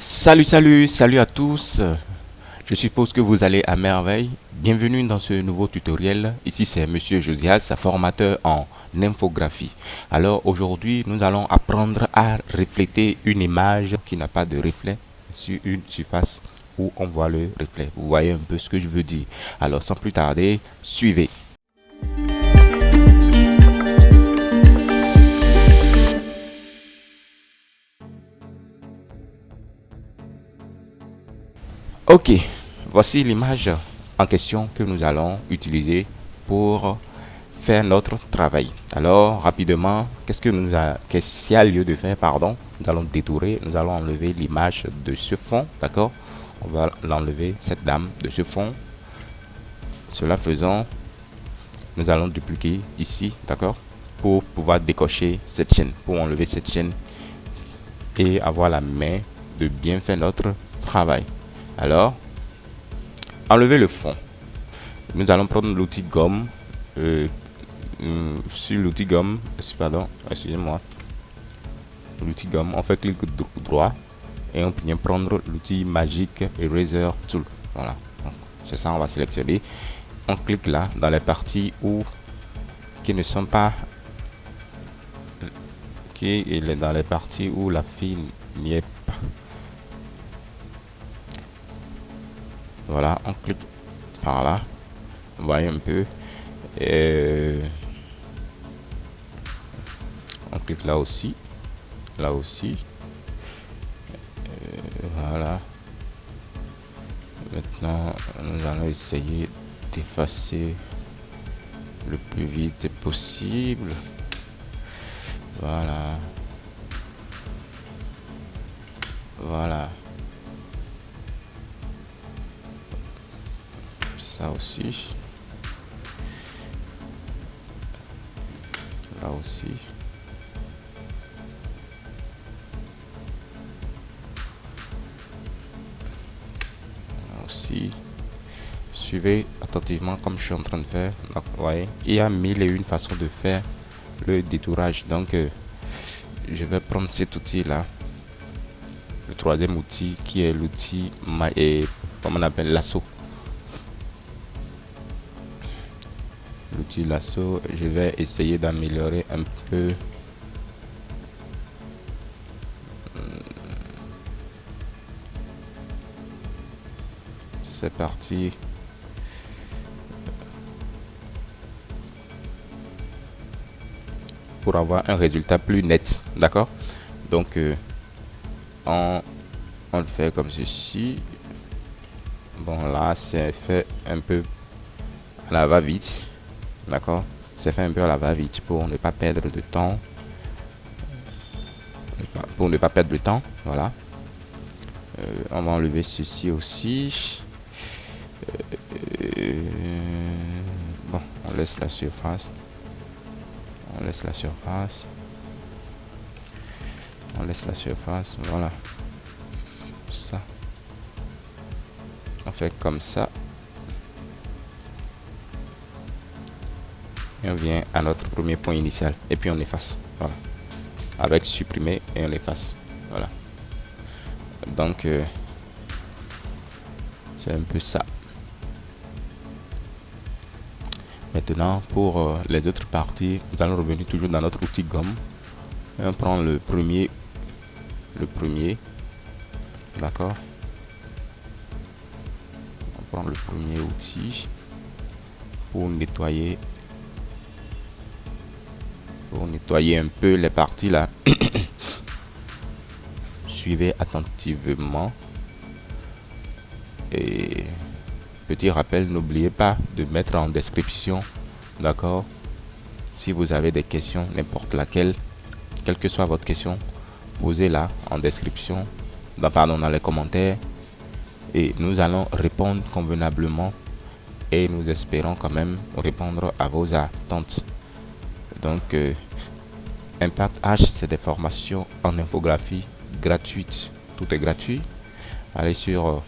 Salut à tous. Je suppose que vous allez à merveille. Bienvenue dans ce nouveau tutoriel. Ici c'est Monsieur Josias, formateur en infographie. Alors aujourd'hui, nous allons apprendre à refléter une image qui n'a pas de reflet sur une surface où on voit le reflet. Vous voyez un peu ce que je veux dire. Alors sans plus tarder, suivez. Ok, voici l'image en question que nous allons utiliser pour faire notre travail. Alors, rapidement, qu'est-ce qu'il y a lieu de faire, pardon, nous allons détourer, nous allons enlever l'image de ce fond, d'accord? On va l'enlever, cette dame, de ce fond. Cela faisant, nous allons dupliquer ici, d'accord? Pour pouvoir décocher cette chaîne, pour enlever cette chaîne et avoir la main de bien faire notre travail. Alors, enlever le fond. Nous allons prendre l'outil gomme. Sur l'outil gomme, pardon, excusez-moi, l'outil gomme, on fait clic droit et on vient prendre l'outil magique Eraser Tool. Voilà, c'est ça, on va sélectionner. On clique là dans les parties où qui ne sont pas, qui est dans les parties où la fille n'y est pas. Voilà, on clique par là. Vous voyez un peu. On clique là aussi, là aussi. Voilà. Maintenant, nous allons essayer d'effacer le plus vite possible. Voilà. Voilà. Ça aussi. Là aussi. Là aussi. Suivez attentivement comme je suis en train de faire. Donc, vous voyez, il y a mille et une façons de faire le détourage. Donc, je vais prendre cet outil là. Le troisième outil qui est l'outil, comme on appelle, lasso. L'outil lasso, je vais essayer d'améliorer un peu. C'est parti. Pour avoir un résultat plus net, d'accord? Donc on le fait comme ceci. Bon, là c'est fait un peu à la va-vite, d'accord? C'est fait un peu à la va-vite pour ne pas perdre de temps, voilà. On va enlever ceci aussi. Bon, on laisse la surface, on laisse la surface, voilà. Ça, on fait comme ça et on vient à notre premier point initial et puis on efface, voilà, avec supprimer et on efface, voilà. Donc c'est un peu ça. Maintenant pour les autres parties, nous allons revenir toujours dans notre outil gomme et on prend le premier, d'accord? On prend le premier outil pour nettoyer un peu les parties là. Suivez attentivement et petit rappel, n'oubliez pas de mettre en description, d'accord, si vous avez des questions, n'importe laquelle, quelle que soit votre question, posez-la en description, dans les commentaires, et nous allons répondre convenablement et nous espérons quand même répondre à vos attentes. Donc Impact H, c'est des formations en infographie gratuites, tout est gratuit. Allez sur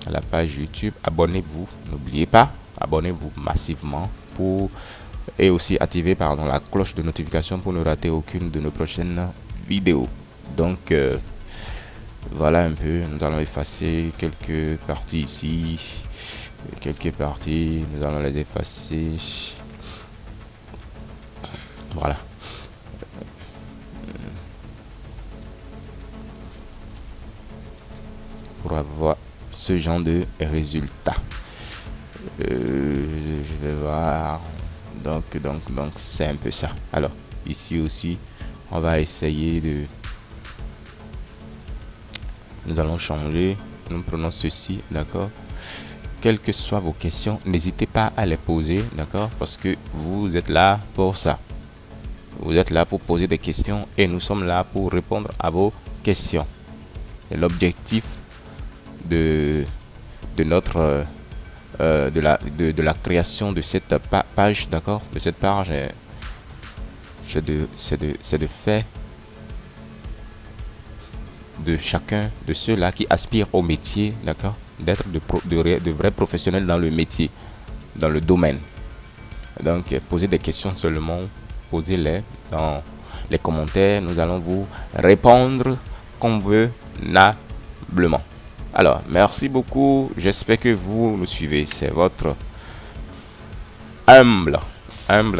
la page YouTube, abonnez-vous, n'oubliez pas, abonnez-vous massivement et aussi activez la cloche de notification pour ne rater aucune de nos prochaines vidéos. Donc Voilà un peu. Nous allons effacer quelques parties ici. Quelques parties. Nous allons les effacer. Voilà. Pour avoir ce genre de résultat. Je vais voir. Donc, c'est un peu ça. Alors, ici aussi, on va essayer de... Nous allons changer. Nous prenons ceci, d'accord? Quelles que soient vos questions, n'hésitez pas à les poser, d'accord? Parce que vous êtes là pour ça. Vous êtes là pour poser des questions et nous sommes là pour répondre à vos questions. Et l'objectif de notre de la création de cette page, d'accord, de cette page, c'est de faire de chacun de ceux-là qui aspirent au métier, d'accord, d'être de vrais professionnels dans le métier, dans le domaine. Donc, posez des questions seulement, posez-les dans les commentaires, nous allons vous répondre convenablement. Alors, merci beaucoup, j'espère que vous nous suivez, c'est votre humble,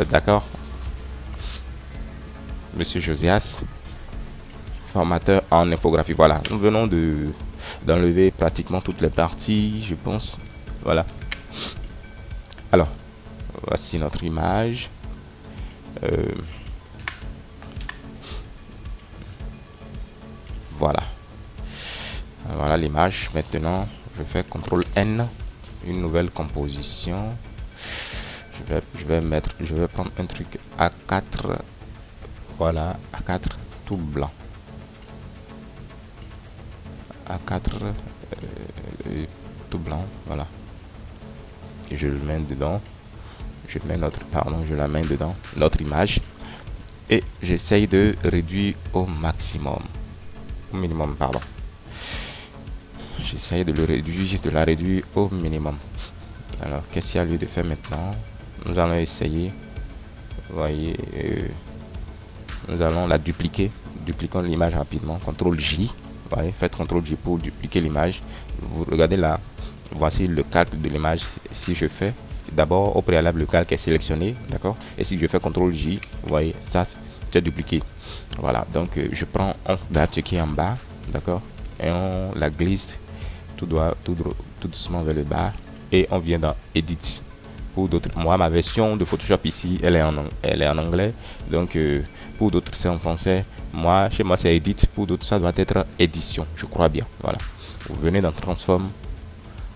d'accord, Monsieur Josias, formateur en infographie. Voilà, nous venons d'enlever pratiquement toutes les parties, je pense. Voilà. Alors, voici notre image. Voilà. Voilà l'image. Maintenant, je fais CTRL N, une nouvelle composition. Je vais prendre un truc A4. Voilà, A4 tout blanc. A4 tout blanc, voilà. Et je le mets dedans. Je mets je la mets dedans, notre image. Et j'essaye de réduire au maximum. Au minimum, pardon. J'essaye de la réduire au minimum. Alors, qu'est-ce qu'il y a lieu de faire maintenant? Nous allons essayer. Vous voyez, nous allons la dupliquer. Dupliquons l'image rapidement. CTRL J. Vous voyez, faites CTRL J pour dupliquer l'image. Vous regardez là. Voici le calque de l'image. Si je fais d'abord au préalable, le calque est sélectionné, d'accord. Et si je fais CTRL J, vous voyez, ça c'est dupliqué. Voilà. Donc je prends, on garde ce qui est en bas, d'accord, et on la glisse tout doucement vers le bas et on vient dans Edit. Pour d'autres, moi ma version de Photoshop ici, elle est en anglais, donc pour d'autres c'est en français. Moi, chez moi c'est Edit, pour d'autres ça doit être édition, je crois bien. Voilà, vous venez dans Transform,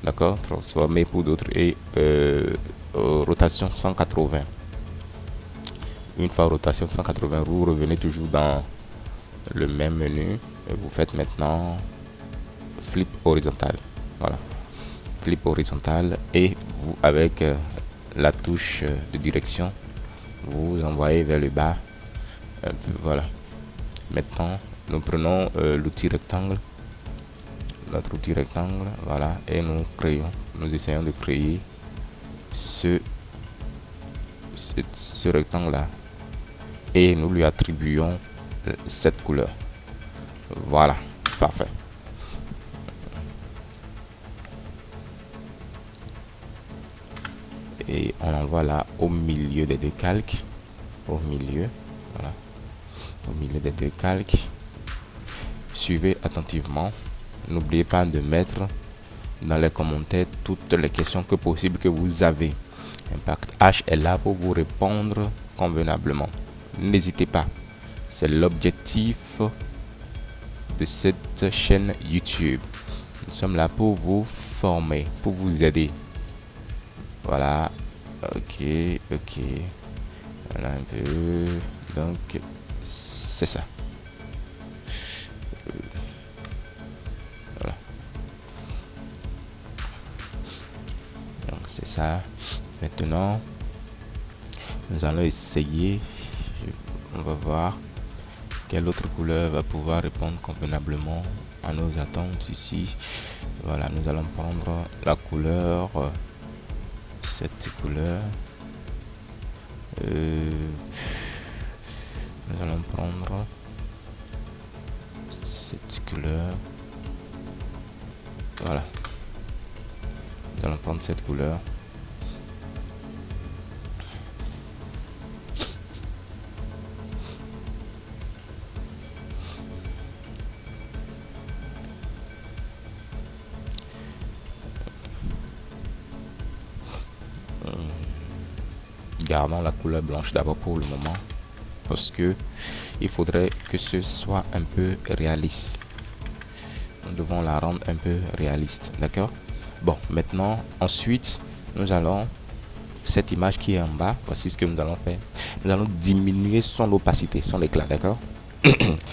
d'accord, transformer pour d'autres et rotation 180. Une fois rotation 180, vous revenez toujours dans le même menu et vous faites maintenant flip horizontal. Voilà, flip horizontal, et vous avec la touche de direction vous envoyez vers le bas un peu. Voilà, maintenant nous prenons l'outil rectangle, notre outil rectangle, voilà, et nous essayons de créer ce rectangle là et nous lui attribuons cette couleur. Voilà, parfait. Et on envoie là au milieu des deux calques, au milieu, voilà, au milieu des deux calques. Suivez attentivement, n'oubliez pas de mettre dans les commentaires toutes les questions que possible que vous avez. Impact H est là pour vous répondre convenablement. N'hésitez pas, c'est l'objectif de cette chaîne YouTube. Nous sommes là pour vous former, pour vous aider. Voilà, ok, voilà un peu, donc c'est ça. Voilà, donc c'est ça. Maintenant nous allons essayer, on va voir quelle autre couleur va pouvoir répondre convenablement à nos attentes ici. Voilà, nous allons prendre la couleur, cette couleur, nous allons prendre cette couleur, Voilà. Nous allons prendre cette couleur. Gardons la couleur blanche d'abord pour le moment, parce que il faudrait que ce soit un peu réaliste. Nous devons la rendre un peu réaliste, d'accord? Bon, maintenant, ensuite, nous allons, cette image qui est en bas, voici ce que nous allons faire. Nous allons diminuer son opacité, son éclat, d'accord?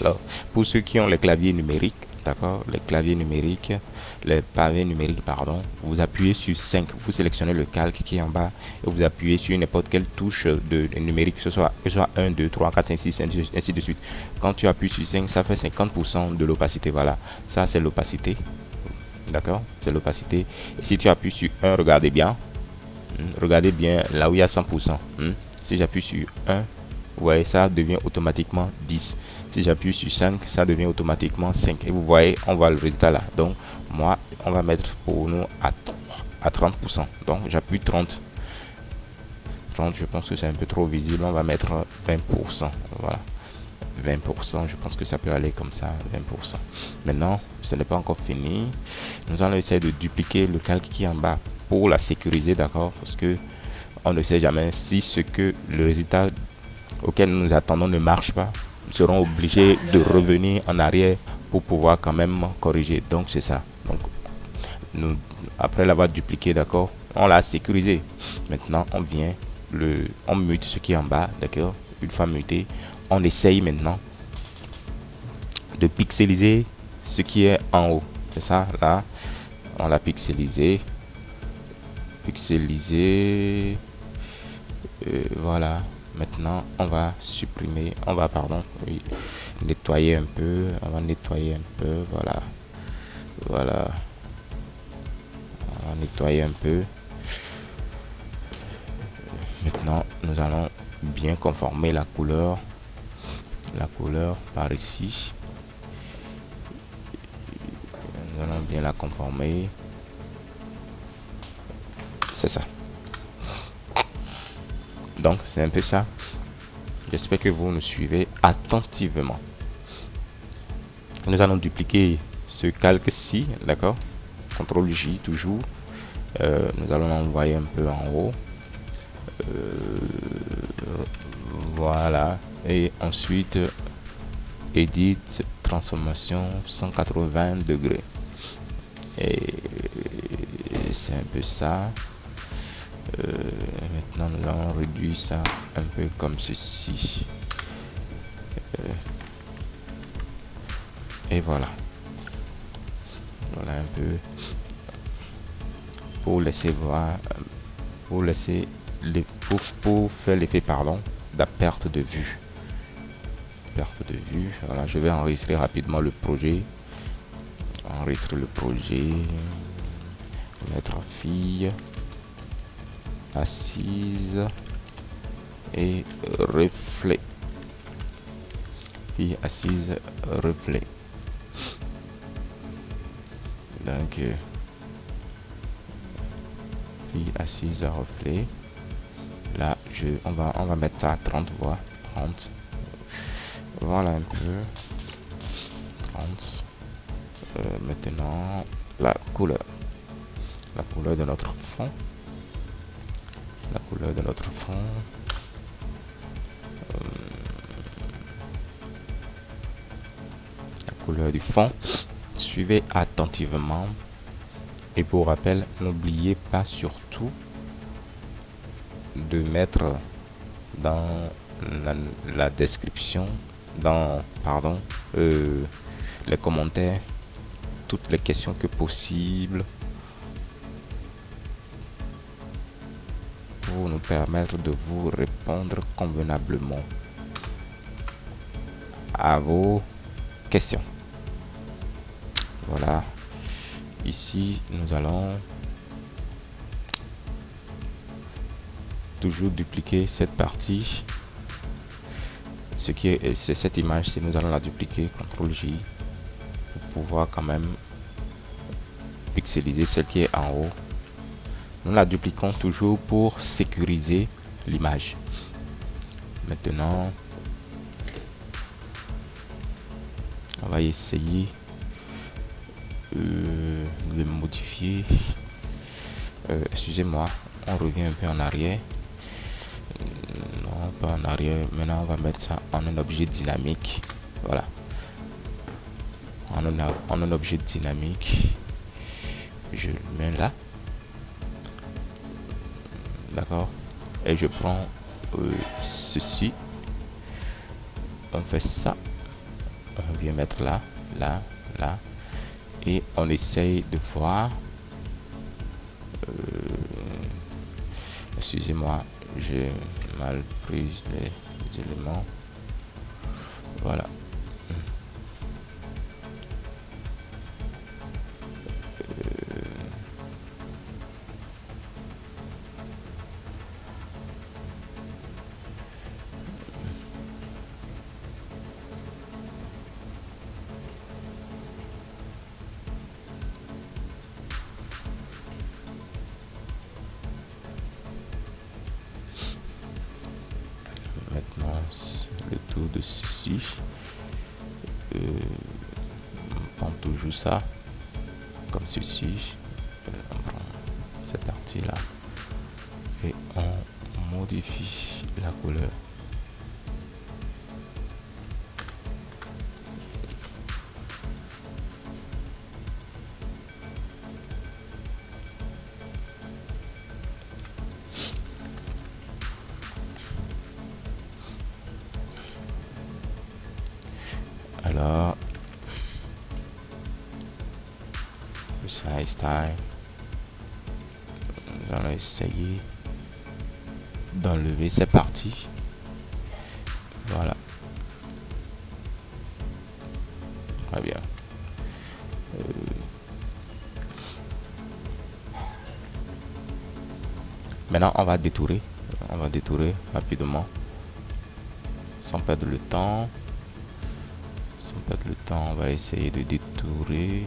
Alors, pour ceux qui ont les claviers numériques, d'accord, les claviers numériques, les pavés numériques, pardon, vous appuyez sur 5, vous sélectionnez le calque qui est en bas et vous appuyez sur n'importe quelle touche de numérique, que ce soit 1, 2, 3, 4, 5, 6, ainsi de suite. Quand tu appuies sur 5, ça fait 50% de l'opacité, voilà, ça c'est l'opacité, d'accord, c'est l'opacité. Et si tu appuies sur 1, regardez bien là où il y a 100%, si j'appuie sur 1, vous voyez, ça devient automatiquement 10. Si j'appuie sur 5, ça devient automatiquement 5. Et vous voyez, on voit le résultat là. Donc, moi, on va mettre pour nous à 30%. Donc, j'appuie 30. 30, je pense que c'est un peu trop visible. On va mettre 20%. Voilà. 20%, je pense que ça peut aller comme ça, 20%. Maintenant, ce n'est pas encore fini. Nous allons essayer de dupliquer le calque qui est en bas pour la sécuriser, d'accord? Parce que on ne sait jamais si ce que le résultat auquel nous attendons ne marche pas. Nous serons obligés de revenir en arrière pour pouvoir quand même corriger. Donc c'est ça. Donc nous, après l'avoir dupliqué, d'accord, on l'a sécurisé. Maintenant on vient on mute ce qui est en bas, d'accord. Une fois muté, on essaye maintenant de pixeliser ce qui est en haut. C'est ça, là, on l'a pixelisé. Voilà. Maintenant, on va supprimer, nettoyer un peu, voilà, on va nettoyer un peu. Maintenant, nous allons bien conformer la couleur par ici. Nous allons bien la conformer. C'est ça. Donc c'est un peu ça. J'espère que vous nous suivez attentivement. Nous allons dupliquer ce calque-ci, d'accord? CTRL J toujours. Nous allons l'envoyer un peu en haut. Voilà. Et ensuite, Edit, transformation 180 degrés. Et c'est un peu ça. Maintenant nous allons réduire ça un peu comme ceci, et voilà un peu pour laisser voir, pour faire l'effet de la perte de vue. Voilà, je vais enregistrer rapidement le projet, mettre fille assise et reflet. Fille assise, reflet. Donc fille assise, reflet. Là, on va mettre ça à 30 voix. 30. Voilà un peu. 30. Maintenant, la couleur de notre fond. La couleur du fond. Suivez attentivement. Et pour rappel, n'oubliez pas surtout de mettre dans la description, les commentaires, toutes les questions que possible pour nous permettre de vous répondre convenablement à vos questions. Voilà. Ici, nous allons toujours dupliquer cette partie. C'est cette image, si nous allons la dupliquer, CTRL J, pour pouvoir quand même pixeliser celle qui est en haut. Nous la dupliquons toujours pour sécuriser l'image. Maintenant, on va essayer de modifier. Excusez-moi, on revient un peu en arrière. Non, pas en arrière. Maintenant, on va mettre ça en un objet dynamique. Voilà. En un objet dynamique. Je le mets là. D'accord. Et je prends ceci. On fait ça. On vient mettre là, là, là. Et on essaye de voir. Excusez-moi, j'ai mal pris les éléments. Voilà. Maintenant, le tour de ceci. On prend toujours ça comme ceci. On prend cette partie là et on modifie la couleur. Alors, le size style, nous allons essayer d'enlever ces parties. Voilà. Très bien. Maintenant, on va détourer. On va détourer rapidement. Sans perdre le temps. Sans perdre le temps, on va essayer de détourer.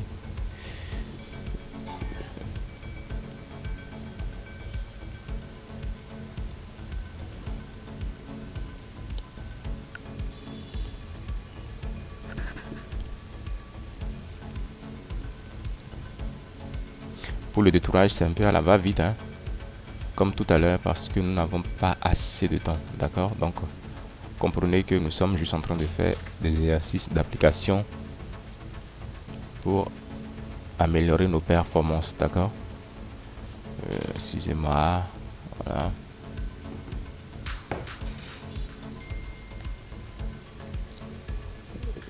Pour le détourage, c'est un peu à la va-vite, hein, comme tout à l'heure, parce que nous n'avons pas assez de temps. D'accord? Donc, comprenez que nous sommes juste en train de faire des exercices d'application pour améliorer nos performances. D'accord? Excusez-moi. Voilà.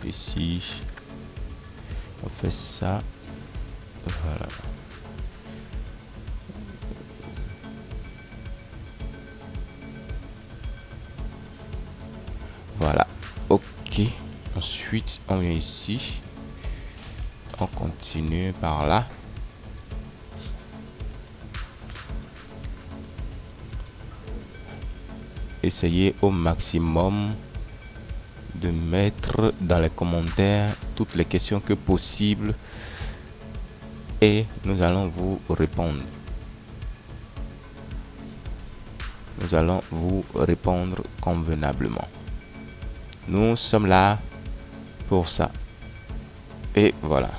Ici, on fait ça. Voilà. Voilà. Ok. Ensuite, on vient ici. On continue par là. Essayez au maximum de mettre dans les commentaires toutes les questions que possible et nous allons vous répondre. Nous allons vous répondre convenablement. Nous sommes là pour ça. Et voilà.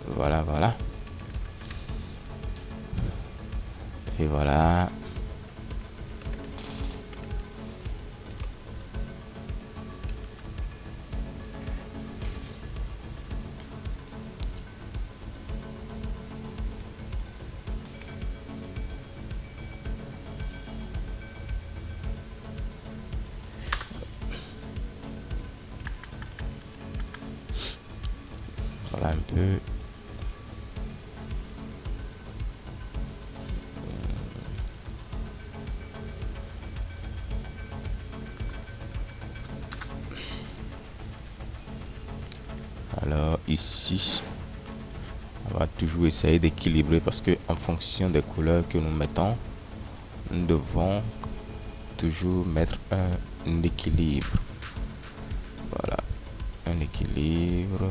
Voilà, voilà. Et voilà. Voilà un peu. Alors ici, on va toujours essayer d'équilibrer parce que en fonction des couleurs que nous mettons, nous devons toujours mettre un équilibre. Voilà, un équilibre.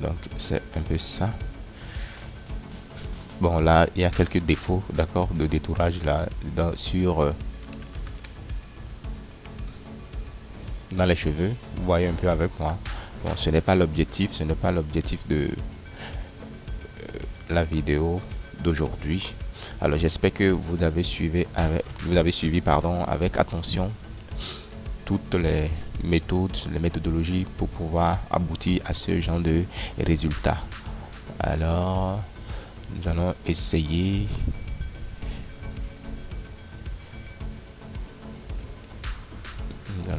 Donc c'est un peu ça. Bon, là il y a quelques défauts, d'accord, de détourage là dans les cheveux. Vous voyez un peu avec moi. Bon, ce n'est pas l'objectif, ce n'est pas l'objectif de la vidéo d'aujourd'hui. Alors j'espère que vous avez suivi pardon, avec attention toutes les méthodes, les méthodologies pour pouvoir aboutir à ce genre de résultats. Alors nous allons essayer de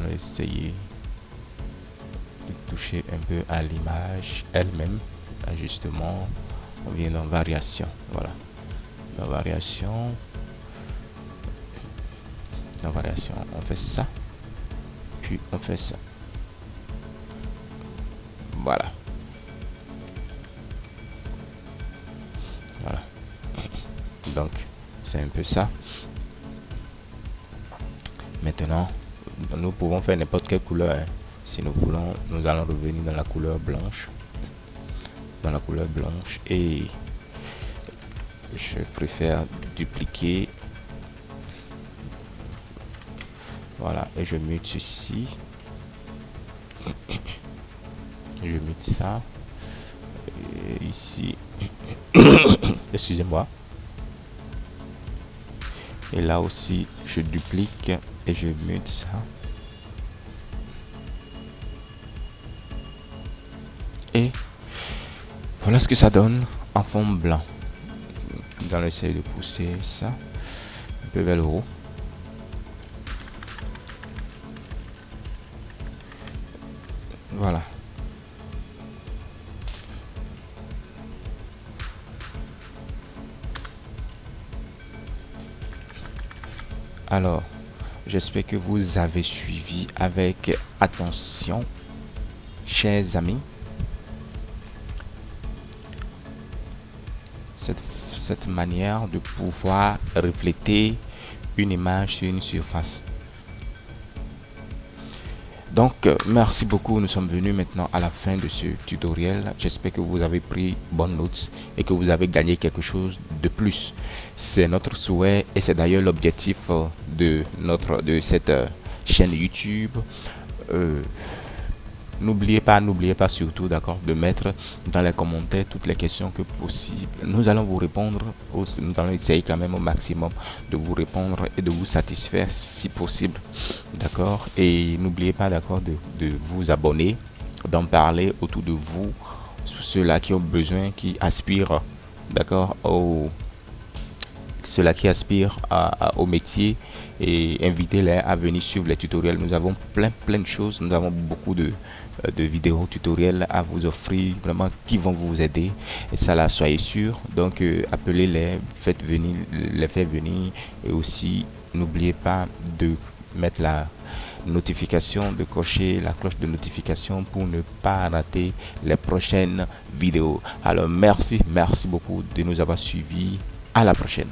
toucher un peu à l'image elle-même. Ajustement, on vient dans variation. Voilà, la variation, on fait ça, puis on fait ça. Voilà, voilà. Donc c'est un peu ça. Maintenant nous pouvons faire n'importe quelle couleur, hein. Si nous voulons, nous allons revenir dans la couleur blanche, et je préfère dupliquer. Voilà, et je mute ceci, je mute ça, et ici excusez-moi, et là aussi je duplique et je mute ça, et voilà ce que ça donne en fond blanc. Nous allons essayer de pousser ça un peu vers le haut. Voilà. Alors, j'espère que vous avez suivi avec attention, chers amis, cette manière de pouvoir refléter une image sur une surface. Donc merci beaucoup, nous sommes venus maintenant à la fin de ce tutoriel. J'espère que vous avez pris bonne note et que vous avez gagné quelque chose de plus. C'est notre souhait et c'est d'ailleurs l'objectif de cette chaîne YouTube. N'oubliez pas surtout, d'accord, de mettre dans les commentaires toutes les questions que possible. Nous allons vous répondre, nous allons essayer quand même au maximum de vous répondre et de vous satisfaire si possible, d'accord. Et n'oubliez pas, d'accord, de vous abonner, d'en parler autour de vous, ceux-là qui ont besoin, qui aspirent, d'accord, ceux-là qui aspirent au métier, et invitez-les à venir suivre les tutoriels. Nous avons plein de choses, nous avons beaucoup de vidéos tutoriels à vous offrir, vraiment, qui vont vous aider, et ça là, soyez sûr. Donc appelez-les, les faire venir, et aussi n'oubliez pas de mettre la notification, de cocher la cloche de notification pour ne pas rater les prochaines vidéos. Alors merci beaucoup de nous avoir suivis. À la prochaine.